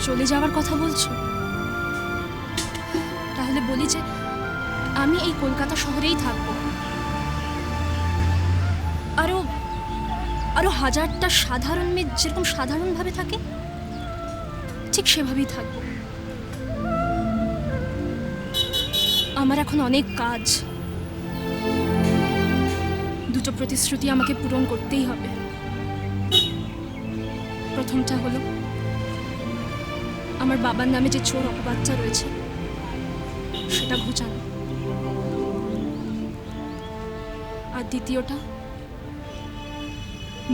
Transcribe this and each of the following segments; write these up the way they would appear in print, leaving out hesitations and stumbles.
চলে যাওয়ার কথা বলছো? তাহলে বলি যে আমি এই কলকাতা শহরেই থাকবো, আরো আরো হাজারটা সাধারণ মেয়ে যেরকম সাধারণভাবে থাকে ঠিক সেভাবেই থাকবো। আমার এখন অনেক কাজ, দুটো প্রতিশ্রুতি আমাকে পূরণ করতেই হবে। প্রথমটা হলো আমার বাবার নামে যে চোর অপবাদটা রয়েছে সেটা ঘোচানো, আর দ্বিতীয়টা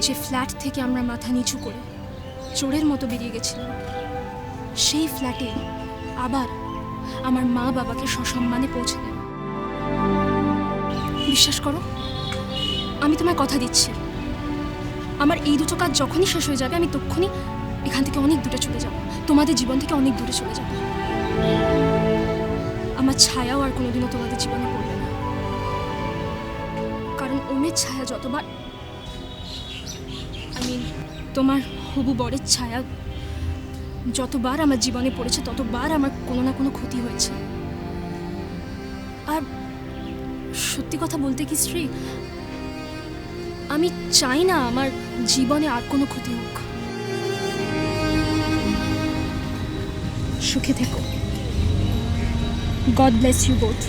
যে ফ্ল্যাট থেকে আমরা মাথা নিচু করে চোরের মতো বেরিয়ে গেছিলাম সেই ফ্ল্যাটে আবার আমার মা বাবাকে সসম্মানে পৌঁছে দেব। বিশ্বাস করো, আমি তোমায় কথা দিচ্ছি, আমার এই দুটো কাজ যখনই শেষ হয়ে যাবে আমি তখনই এখান থেকে অনেক দূরে চলে যাব, তোমাদের জীবন থেকে অনেক দূরে চলে যাব। আমার ছায়াও আর কোনোদিনও তোমাদের জীবনে পড়বে না, কারণ ওমের ছায়া যতবার, তোমার হবু বরের ছায়া যতবার আমার জীবনে পড়েছে ততবার আমার কোনো না কোনো ক্ষতি হয়েছে। আর সত্যি কথা বলতে কি শ্রী, আমি চাই না আমার জীবনে আর কোনো ক্ষতি হোক। সুখে থেকো। God bless you both.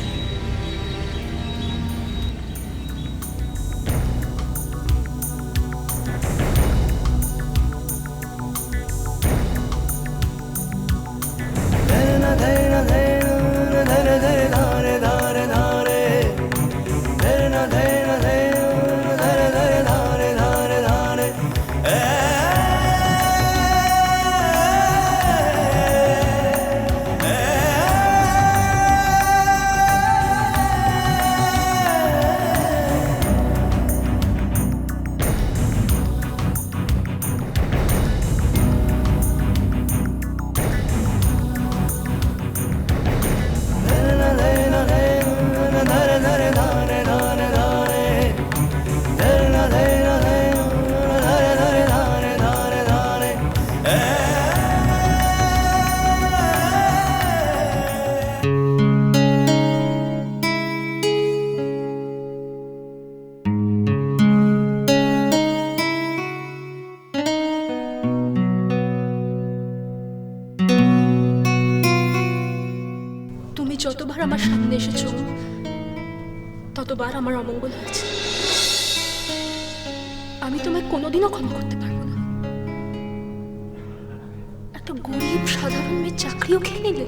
যতবার আমার সামনে এসেছো ততবার আমার অমঙ্গল হয়েছে। আমি তোমায় কোনোদিনও ক্ষমা করতে পারবো না। একটা গরিব সাধারণ মেয়ের চাকরিও খেয়ে নিলে।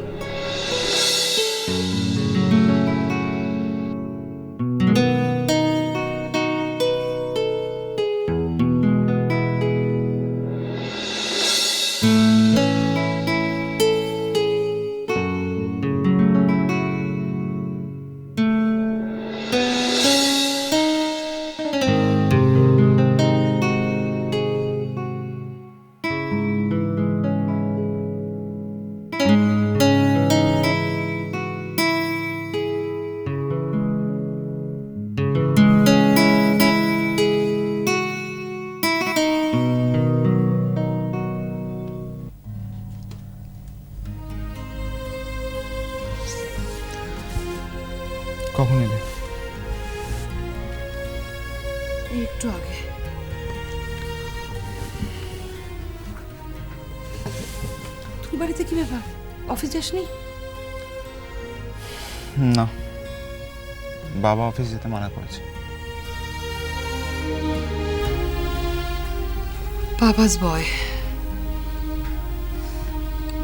কখন এলে? একটু আগে। তুই বাড়িতে কি ব্যাপার, অফিস যাসনি? না, বাবা অফিস যেতে মানা করেছে। বাবাস বয়,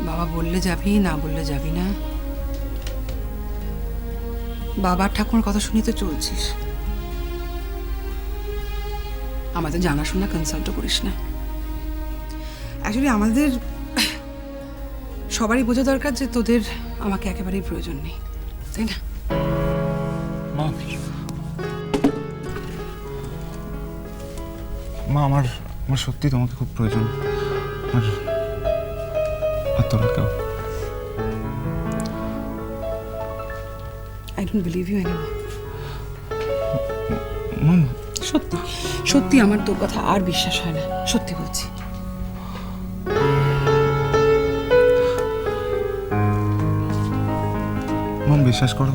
বাবা বললে যাবি, না বললে যাবি না। বাবার ঠাকুমার কথা শুনি তো চলছিস। আমাদের জানাশোনা কনসাল্টও করিস না। অ্যাকচুয়ালি আমাদের সবারই বোঝা দরকার যে তোদের আমাকে একেবারেই প্রয়োজন নেই, তাই না? মা, মা আমার আমার সত্যি তোমাকে খুব প্রয়োজন। আর তোরা কেউ। I don't believe you anymore. মম, সত্যি সত্যি আমার তোর কথা আর বিশ্বাস হয় না, সত্যি বলছি। বিশ্বাস করো,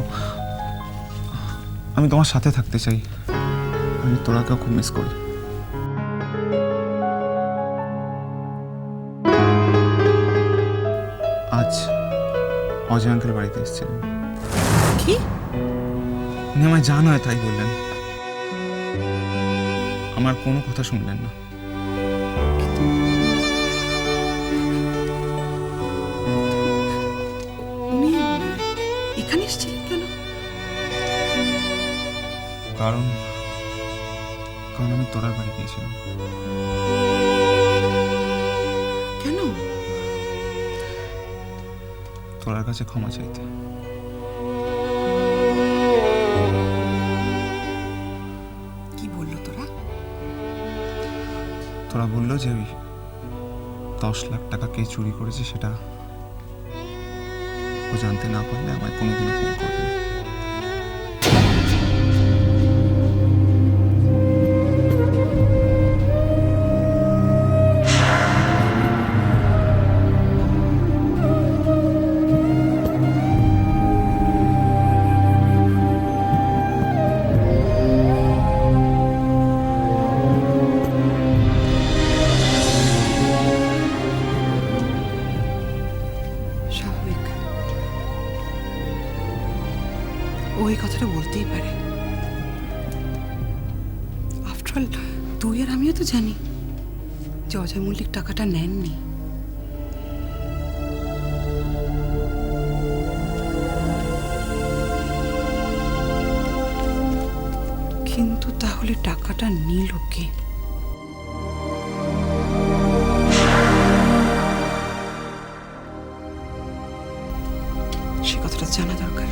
আমি তোমার সাথে থাকতে চাই। আমি তোরাকেও খুব মিস করি। আজ অজয় আঙ্কেল বাড়িতে এসেছিলেন। কি? উনি আমায় যা নয় তাই বললেন, আমার কোনো কথা শুনলেন না। উনি এখানে এসেছিলেন কেন? কারণ কারণ আমি তোরার বাড়ি গিয়েছিলাম। কেন? তোরার কাছে ক্ষমা চাইতে। কি বললো তোরা? তোরা বললো যে ওই 10 লাখ টাকা কে চুরি করেছে সেটা ও জানতে না পারলে আমায় কোনোদিনও ফোন করবে না। স্বাভাবিক, ওই কথাটা বলতেই পারে। আফটার অল তুই আর আমিও তো জানি যে অজয় মল্লিক টাকাটা নেননি। কিন্তু তাহলে টাকাটা নিল কে? সে কথাটা জানা দরকার।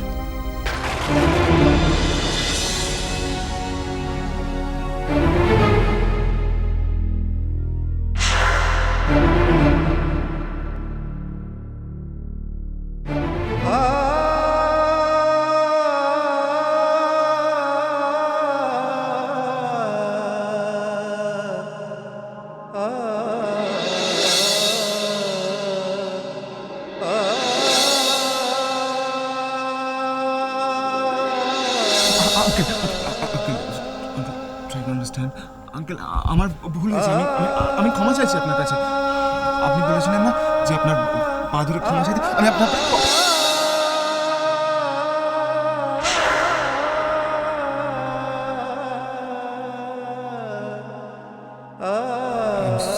আঙ্কেল, আমার ভুল হয়েছে। আমি ক্ষমা চাইছি আপনার কাছে। আপনি বলেছিলেন না যে আপনার পা ধরে ক্ষমা চাইতে, আমি আপনার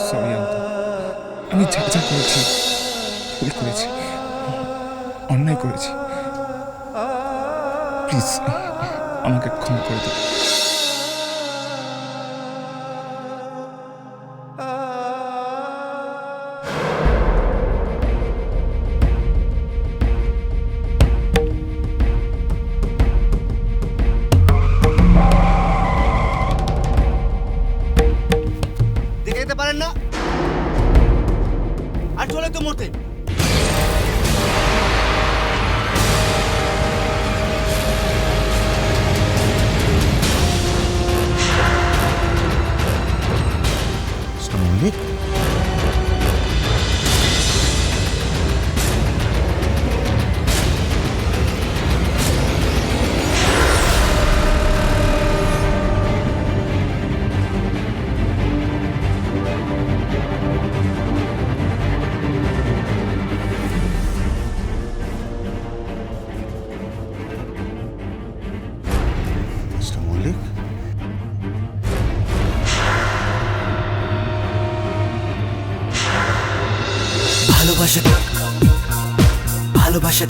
সরি আঙ্কেল, আমি যা যা করেছি ভুল করেছি, অন্যায় করেছি। প্লিজ আমাকে ক্ষমা করে দিন। দেখে যেতে পারেন না? আর চলে তো মরতে। মল্লিক, মিস্টার মল্লিক, ভালোবাসা ভালোবাসা